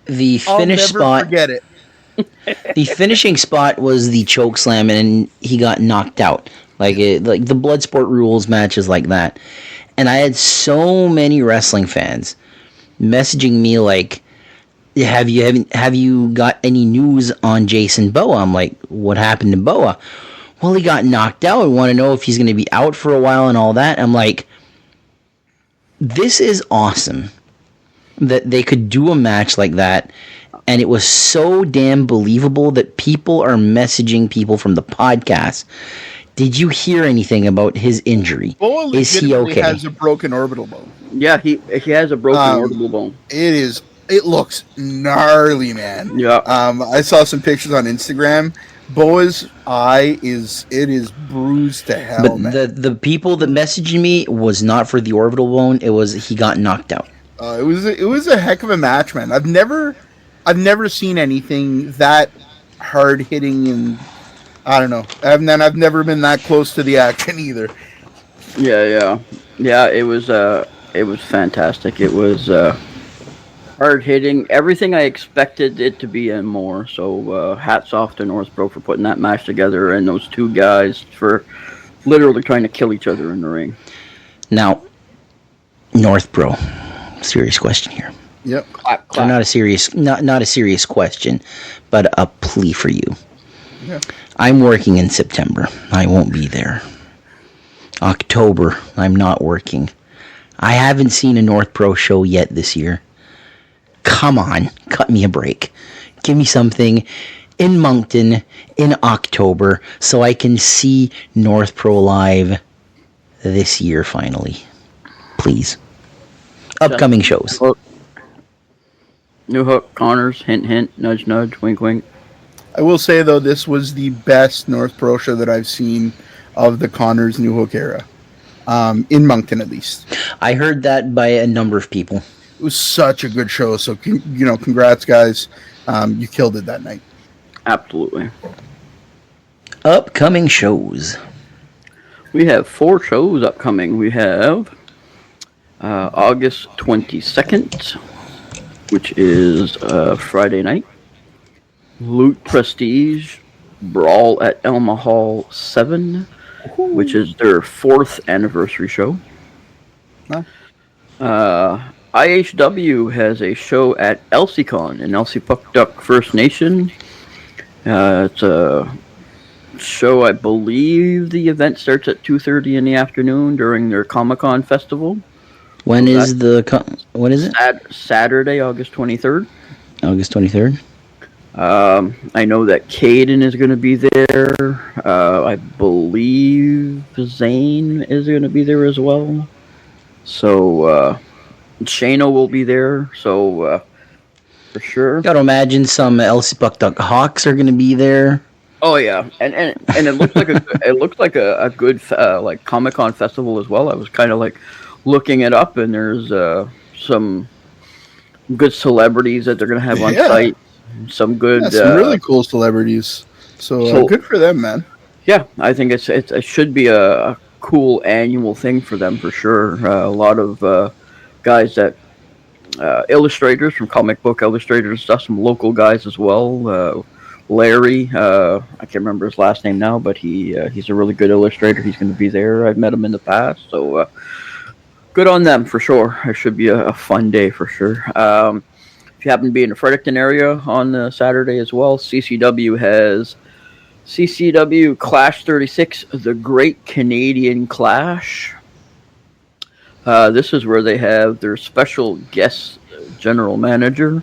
The finish spot. I'll never forget it. The finishing spot was the choke slam, and he got knocked out. Like the Bloodsport rules matches like that. And I had so many wrestling fans messaging me like, have you got any news on Jason Boa? I'm like, what happened to Boa? Well, he got knocked out. I want to know if he's going to be out for a while and all that. I'm like, this is awesome that they could do a match like that And it was so damn believable that people are messaging people from the podcast. Did you hear anything about his injury? Boa Is he okay? has a broken orbital bone. Yeah, he has a broken orbital bone. It looks gnarly, man. Yeah. I saw some pictures on Instagram. Boa's eye is bruised to hell, But man. the people that messaged me was not for the orbital bone. It was he got knocked out. It was a heck of a match, man. I've never seen anything that hard hitting, and I don't know. And then I've never been that close to the action either. Yeah. It was fantastic. It was hard hitting, everything I expected it to be and more. So hats off to Northbro for putting that match together, and those two guys for literally trying to kill each other in the ring. Now, Northbro, serious question here. Yep. Clap. Or not a serious question, but a plea for you. Yeah. I'm working in September. I won't be there. October, I'm not working. I haven't seen a Northbro show yet this year. Come on, cut me a break. Give me something in Moncton in October so I can see Northpro live this year finally. Please. Upcoming shows. New Hook, Connors, hint, hint, nudge, nudge, wink, wink. I will say, though, this was the best Northbro show that I've seen of the Connors New Hook era. In Moncton, at least. I heard that by a number of people. It was such a good show. So, congrats, guys. You killed it that night. Absolutely. Upcoming shows. We have 4 shows upcoming. We have August 22nd, which is Friday night. Loot Prestige Brawl at Elma Hall 7, which is their 4th anniversary show. Huh? IHW has a show at ElsieCon in Elsipuktuk First Nation. It's a show, I believe the event starts at 2:30 in the afternoon during their Comic-Con festival. When is it? Saturday, August 23rd. August 23rd. I know that Caden is going to be there. I believe Zane is going to be there as well. So, Shano will be there. So, for sure. Gotta imagine some Elsipuktuk Hawks are gonna be there. Oh yeah, and it looks like a good like Comic-Con festival as well. I was kind of like looking it up, and there's some good celebrities that they're gonna have on site. Some good, some really cool celebrities. So good for them, man. Yeah, I think it should be a cool annual thing for them for sure. A lot of guys that illustrators from comic book illustrators stuff, some local guys as well. Larry, I can't remember his last name now, but he's a really good illustrator. He's going to be there. I've met him in the past, so good on them for sure. It should be a fun day for sure. If you happen to be in the Fredericton area on Saturday as well, CCW has CCW Clash 36, the Great Canadian Clash. This is where they have their special guest general manager,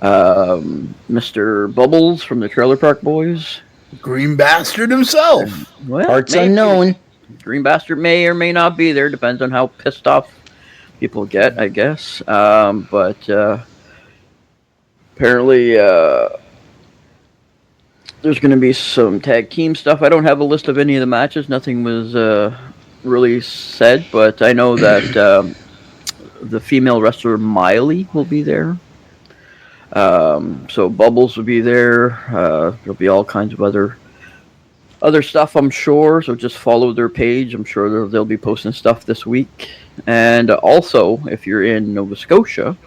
Mr. Bubbles from the Trailer Park Boys. Green Bastard himself. Well, Parts unknown. Green Bastard may or may not be there. Depends on how pissed off people get, I guess. But apparently there's going to be some tag team stuff. I don't have a list of any of the matches. Nothing was really said, but I know that the female wrestler Miley will be there. So Bubbles will be there. There'll be all kinds of other stuff, I'm sure. So just follow their page. I'm sure they'll be posting stuff this week. And also, if you're in Nova Scotia,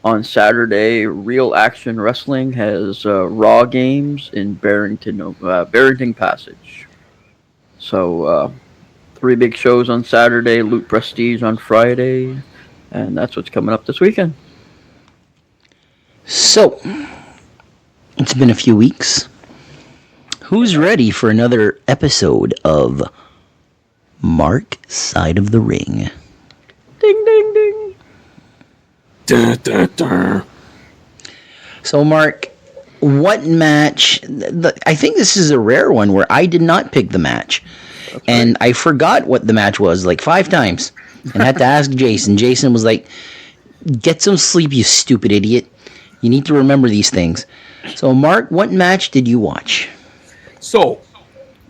on Saturday, Real Action Wrestling has Raw games in Barrington Passage. So 3 big shows on Saturday, Loot Prestige on Friday, and that's what's coming up this weekend. So, it's been a few weeks. Who's ready for another episode of Mark Side of the Ring? Ding, ding, ding. Dun, dun, dun. So, Mark, what match? I think this is a rare one where I did not pick the match. And I forgot what the match was like 5 times and had to ask Jason. Jason was like, get some sleep, you stupid idiot. You need to remember these things. So, Mark, what match did you watch? So,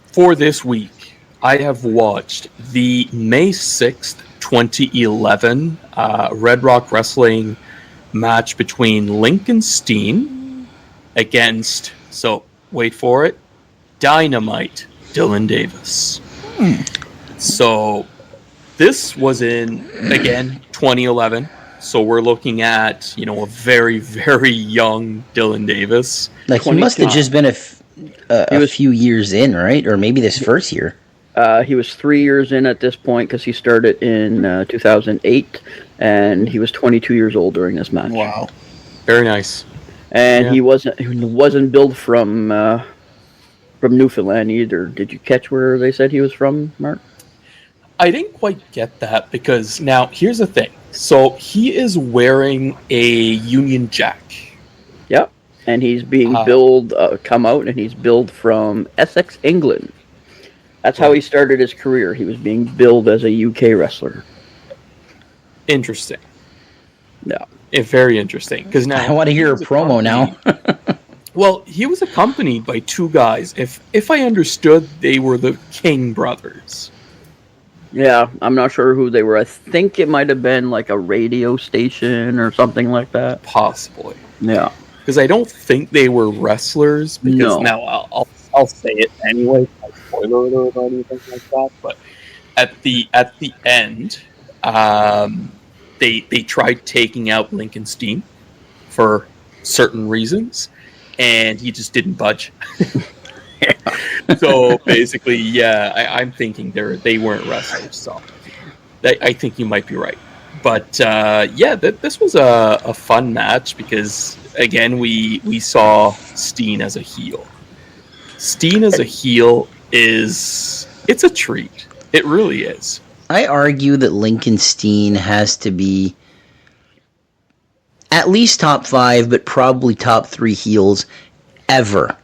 for this week, I have watched the May 6th, 2011 Red Rock Wrestling match between Lincoln Steen against, so wait for it, Dynamite Dylan Davis. So, this was in, again, 2011. So we're looking at, a very, very young Dylan Davis. Like, he must have just been a few years in, right? Or maybe this first year. He was 3 years in at this point because he started in 2008, and he was 22 years old during this match. Wow. Very nice. And he wasn't billed from Newfoundland either. Did you catch where they said he was from, Mark? I didn't quite get that because now here's the thing. So he is wearing a Union Jack. Yep. And he's being billed, and he's billed from Essex, England. That's how he started his career. He was being billed as a UK wrestler. Interesting. Yeah. Very interesting. Because now I want to hear a promo now. Well, he was accompanied by 2 guys. If I understood, they were the King brothers. Yeah, I'm not sure who they were. I think it might have been like a radio station or something like that. Possibly. Yeah. Because I don't think they were wrestlers. Because now I'll say it anyway. No spoiler alert or anything like that. But at the end, they tried taking out Lincoln Steen for certain reasons, and he just didn't budge. So basically, I'm thinking they weren't wrestlers. So I think you might be right. But this was a fun match because again we saw Steen as a heel. Steen as a heel it's a treat. It really is. I argue that Lincoln Steen has to be at least top 5, but probably top 3 heels ever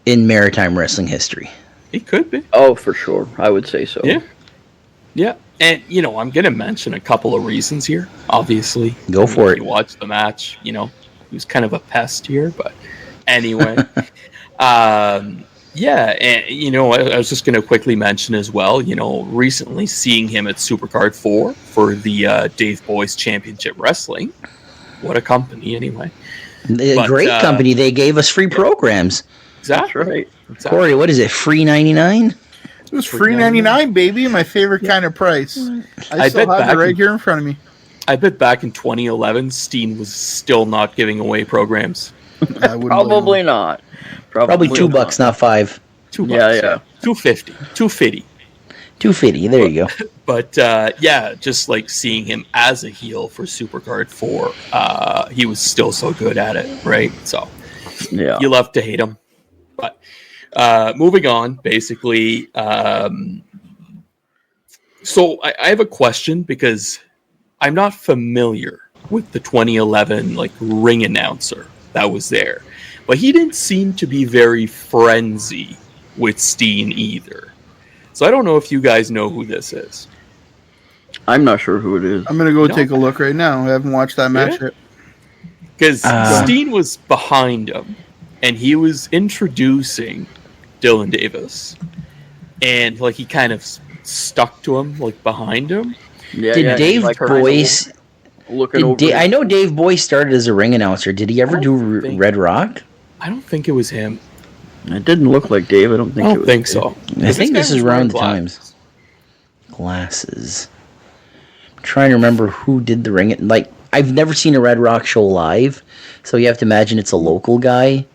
in Maritime wrestling history. He could be. Oh, for sure. I would say so. Yeah. Yeah. And, I'm going to mention a couple of reasons here, obviously. Go for it. You watch the match, he was kind of a pest here, but anyway. And, I was just going to quickly mention as well, recently seeing him at Supercard 4 for the Dave Boyce Championship Wrestling. What a company, anyway. Great company. They gave us free programs. Exactly. That's right. Exactly. Corey, what is it, free 99? It was free 99, baby. My favorite kind of price. I still have it right here in front of me. I bet back in 2011, Steen was still not giving away programs. Probably not. Probably $2, not 5. $2. Yeah. $2.50. $2.50. There you go. But just like seeing him as a heel for Supercard 4, he was still so good at it, right? So you love to hate him. But moving on, basically. So I have a question because I'm not familiar with the 2011 ring announcer that was there, but he didn't seem to be very frenzy with Steen either. So I don't know if you guys know who this is. I'm not sure who it is. I'm going to go take a look right now. I haven't watched that match yet. Because Steen was behind him, and he was introducing Dylan Davis. And he kind of stuck to him, behind him. Did Dave Boyce... I know Dave Boyce started as a ring announcer. Did he ever do Red Rock? I don't think it was him. It didn't look like Dave. I don't think so. I think this is around the times. Glasses. I'm trying to remember who did the ring. I've never seen a Red Rock show live, so you have to imagine it's a local guy.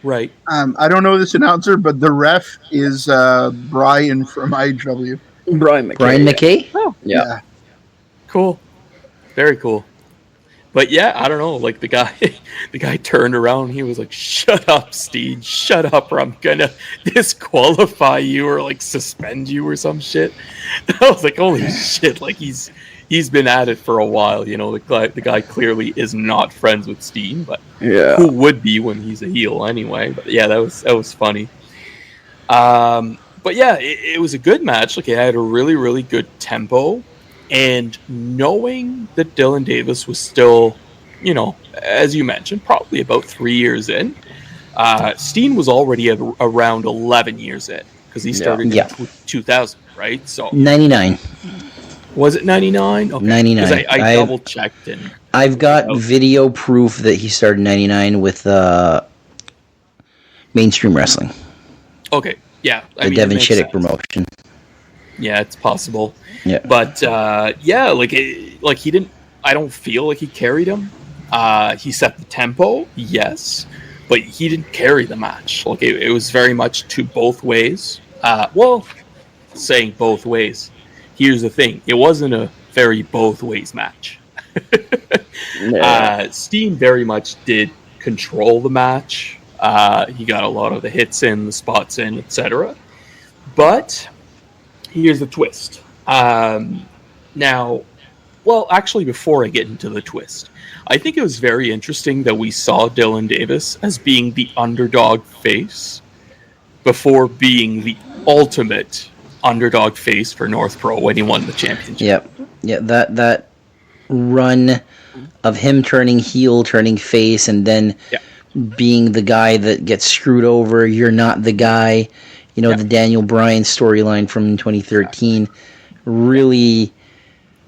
Right. I don't know this announcer, but the ref is Brian from IW. Brian McKay. Brian McKay? Oh, yeah. Cool. Very cool. But I don't know. The guy turned around. And he was like, "Shut up, Steve! Shut up, or I'm gonna disqualify you or suspend you or some shit." I was like, "Holy shit!" he's been at it for a while. You know, the guy clearly is not friends with Steen, but Yeah. who would be when he's a heel anyway? But yeah, that was funny. But yeah, it was a good match. Like, it had a really, really good tempo, and knowing that Dylan Davis was still, you know, as you mentioned, probably about 3 years in. Steen was already around 11 years in, because he started in 2000, right? So 99. Was it 99? Okay. 99. Because I double checked, and I've got video proof that he started in 99 with Mainstream Wrestling. Okay, yeah. The Devin Chittick promotion. Yeah, it's possible. Yeah. But yeah, like he didn't. I don't feel like he carried him. He set the tempo, yes, but he didn't carry the match. Like, it was very much to both ways. Well, saying both ways. Here's the thing: it wasn't a very both ways match. Steen very much did control the match. He got a lot of the hits in, the spots in, etc. But here's the twist. Now, well, actually, before I get into the twist, I think it was very interesting that we saw Dylan Davis as being the underdog face before being the ultimate underdog face for North Pro when he won the championship. Yeah, that run of him turning heel, turning face, and then being the guy that gets screwed over. You're not the guy. You know, the Daniel Bryan storyline from 2013. Really,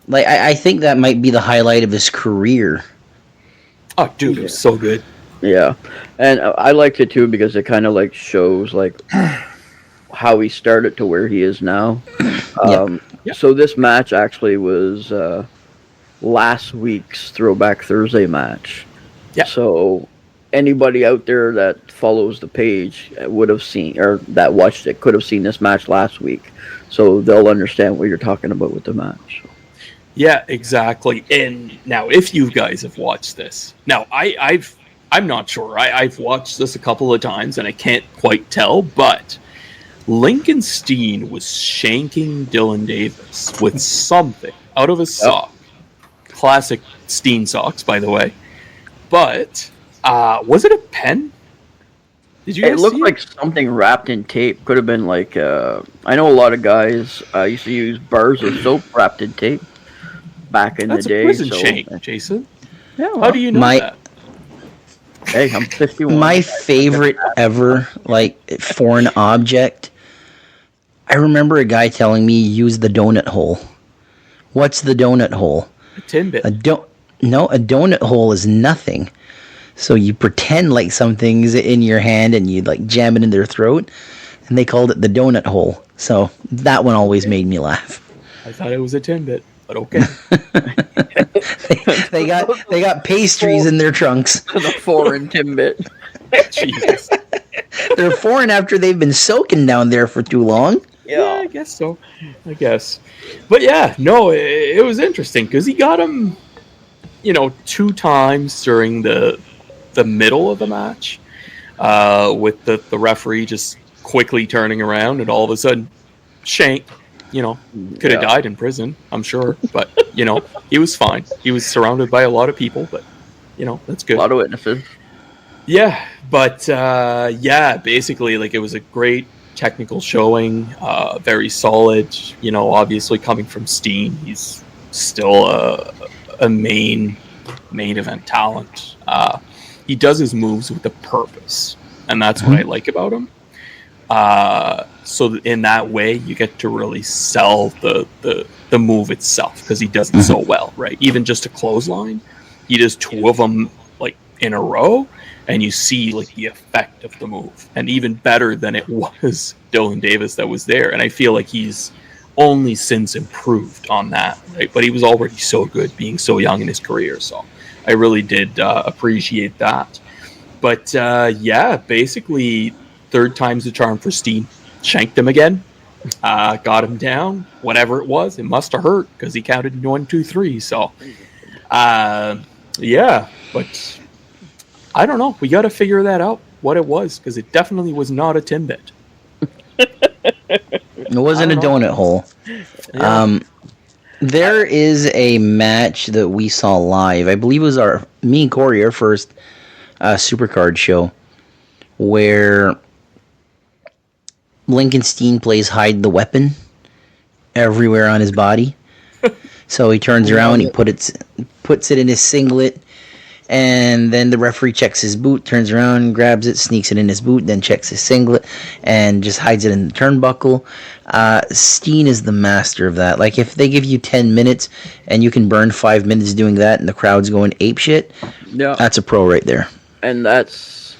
like, I think that might be the highlight of his career. Oh, dude, it was so good. Yeah, and I liked it too because it kind of like shows like how he started to where he is now. So this match actually was last week's Throwback Thursday match. Yeah. So anybody out there that follows the page would have seen, or that watched it, could have seen this match last week. So they'll understand what you're talking about with the match. Yeah, exactly. And now, if you guys have watched this, now I'm not sure. I've watched this a couple of times and I can't quite tell, but Lincoln Steen was shanking Dylan Davis with something out of his sock. Classic Steen socks, by the way. But was it a pen? Did you guys It looked see like something wrapped in tape. Could have been like I know a lot of guys used to use bars of soap wrapped in tape back in That's the day. a prison shank, Jason. Yeah, well, how do you know that? Hey, I'm 51. My favorite ever, like, foreign object. I remember a guy telling me use the donut hole. What's the donut hole? A Timbit. No, a donut hole is nothing. So you pretend like something's in your hand and you like jam it in their throat, and they called it the donut hole. So that one always made me laugh. I thought it was a Timbit, but okay. they got pastries in their trunks. The foreign Timbit. Jesus. They're foreign after they've been soaking down there for too long. Yeah, I guess so. I guess. But yeah, no, it was interesting because he got him, 2 times during the middle of the match, with the referee just quickly turning around and all of a sudden, shank. Could have died in prison, I'm sure, but he was fine. He was surrounded by a lot of people, but that's good. A lot of witnesses. Yeah, but basically, like, it was a great technical showing, very solid. Obviously coming from Steen, he's still a main event talent. He does his moves with a purpose, and that's what I like about him. So in that way, you get to really sell the move itself because he does it so well, right? Even just a clothesline, he does 2 of them like in a row, and you see like the effect of the move. And even better than it was Dylan Davis that was there. And I feel like he's only since improved on that, right? But he was already so good being so young in his career. So I really did appreciate that. But basically 3rd time's the charm for Steen. Shanked him again. Got him down. Whatever it was, it must have hurt because he counted 1, 2, 3. So, but I don't know. We got to figure that out, what it was, because it definitely was not a Timbit. It wasn't a donut hole. Yeah. There is a match that we saw live. I believe it was me and Corey, our first Supercard show, where Lincoln Steen plays hide the weapon everywhere on his body. So he turns around, he puts it in his singlet, and then the referee checks his boot, turns around, grabs it, sneaks it in his boot, then checks his singlet, and just hides it in the turnbuckle. Steen is the master of that. Like, if they give you 10 minutes and you can burn 5 minutes doing that and the crowd's going apeshit, that's a pro right there. And that's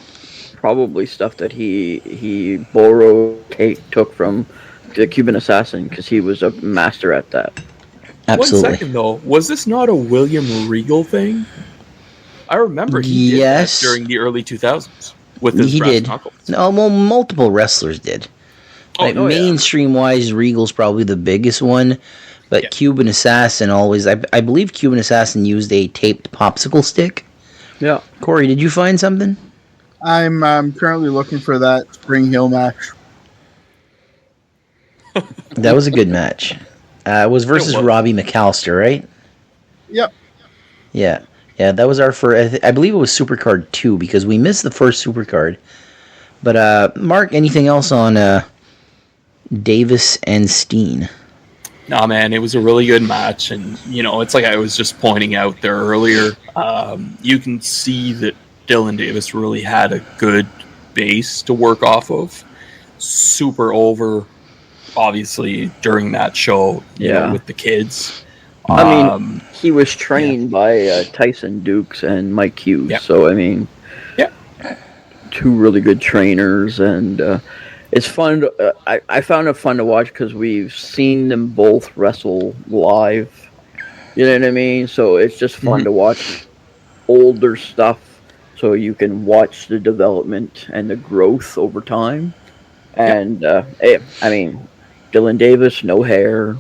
probably stuff that he borrowed, took from the Cuban Assassin, because he was a master at that. Absolutely. 1 second, though. Was this not a William Regal thing? I remember he did that during the early 2000s with his brass knuckles. No, well, multiple wrestlers did. Mainstream-wise, Regal's probably the biggest one, but Cuban Assassin always... I believe Cuban Assassin used a taped popsicle stick. Yeah. Corey, did you find something? I'm currently looking for that Spring Hill match. That was a good match. It was versus Robbie McAllister, right? Yep. Yeah, that was our first... I believe it was Supercard 2, because we missed the first Supercard. But, Mark, anything else on Davis and Steen? Nah, man, it was a really good match. And, it's like I was just pointing out there earlier. You can see that Dylan Davis really had a good base to work off of. Super over, obviously, during that show, with the kids. I mean, he was trained by Tyson Dukes and Mike Hughes. Yeah. So, I mean, two really good trainers. And it's fun. I found it fun to watch because we've seen them both wrestle live. You know what I mean? So it's just fun to watch older stuff so you can watch the development and the growth over time. And, I mean, Dylan Davis, no hair.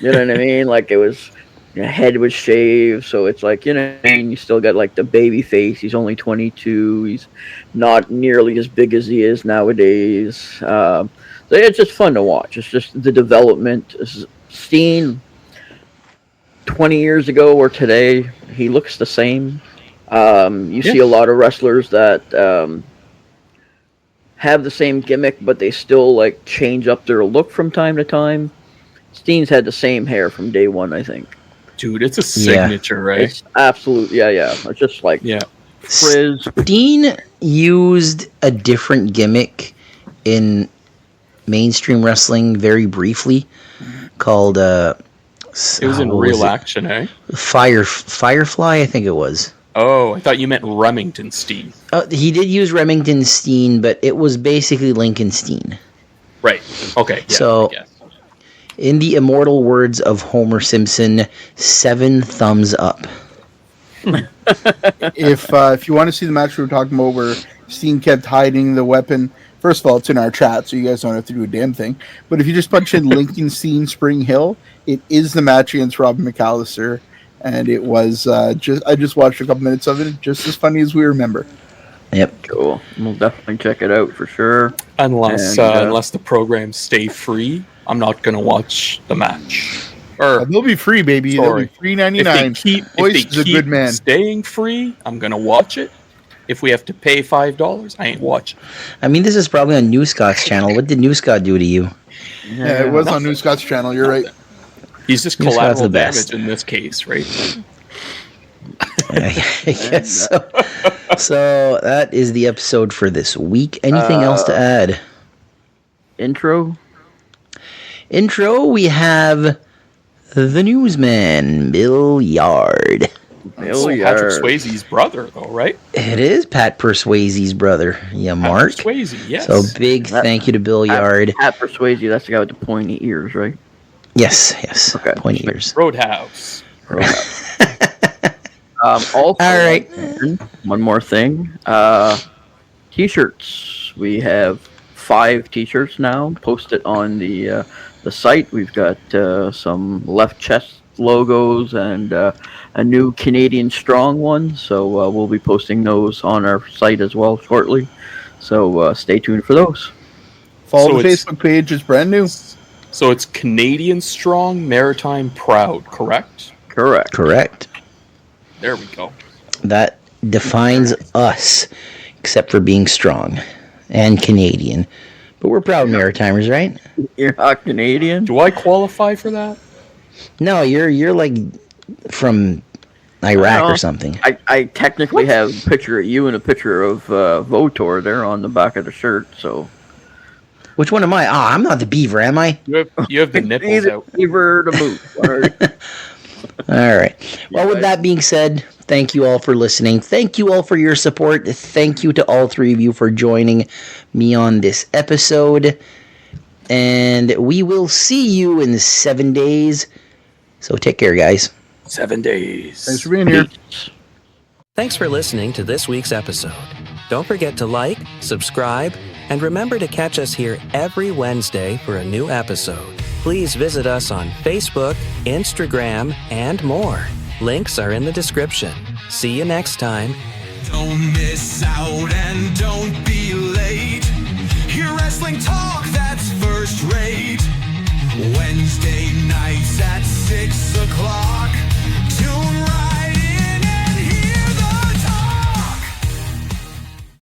You know what I mean? Like, it was, head was shaved, so it's like, you still got, like, the baby face. He's only 22. He's not nearly as big as he is nowadays. So it's just fun to watch. It's just the development. Steen, 20 years ago or today, he looks the same. You see a lot of wrestlers that have the same gimmick, but they still, like, change up their look from time to time. Steen's had the same hair from day one, I think. Dude, it's a signature, right? It's absolute, It's just like frizz. Steen used a different gimmick in mainstream wrestling very briefly called... it was in Real Action, eh? Firefly, I think it was. Oh, I thought you meant Remington Steen. He did use Remington Steen, but it was basically Lincoln Steen. Right. Okay. Yeah, so, in the immortal words of Homer Simpson, 7 thumbs up. If you want to see the match we were talking about where Steen kept hiding the weapon, first of all, it's in our chat, so you guys don't have to do a damn thing. But if you just punch in Lincoln Steen Spring Hill, it is the match against Robin McAllister. And it was I just watched a couple minutes of it, just as funny as we remember. Yep. Cool. We'll definitely check it out for sure. Unless the programs stay free, I'm not going to watch the match. They'll be free, baby. Sorry. They'll be $3.99. If they keep staying free, I'm going to watch it. If we have to pay $5, I ain't watching. I mean, this is probably on New Scott's channel. What did New Scott do to you? Yeah, it was on New Scott's channel. You're right. He's just collateral damage in this case, right? I guess so. So that is the episode for this week. Anything else to add? Intro, we have the newsman, Bill Yard. Patrick Swayze's brother, though, right? It is Pat Swayze's brother. Yeah, Mark. Patrick Swayze, yes. So big thank you to Bill Yard. Pat Swayze, that's the guy with the pointy ears, right? Yes. Okay. Pointy ears. Roadhouse. Also, all right. One more thing. T-shirts. We have 5 T-shirts now posted on the site. We've got some left chest logos and a new Canadian Strong one. So we'll be posting those on our site as well shortly. So stay tuned for those. Follow the Facebook page. It's brand new. So it's Canadian strong, maritime proud, correct? Correct. There we go. That defines us, except for being strong and Canadian. But we're proud Maritimers, right? You're not Canadian? Do I qualify for that? No, you're like from Iraq or something. I technically have a picture of you and a picture of Votor there on the back of the shirt, so... Which one am I? Ah, I'm not the beaver, am I? You have the nipples Either out. beaver to boot. All right. Well, with that being said, thank you all for listening. Thank you all for your support. Thank you to all three of you for joining me on this episode. And we will see you in 7 days. So take care, guys. 7 days. Thanks for being here. Thanks for listening to this week's episode. Don't forget to like, subscribe, and remember to catch us here every Wednesday for a new episode. Please visit us on Facebook, Instagram, and more. Links are in the description. See you next time. Don't miss out and don't be late. Hear wrestling talk that's first rate. Wednesday nights at 6 o'clock.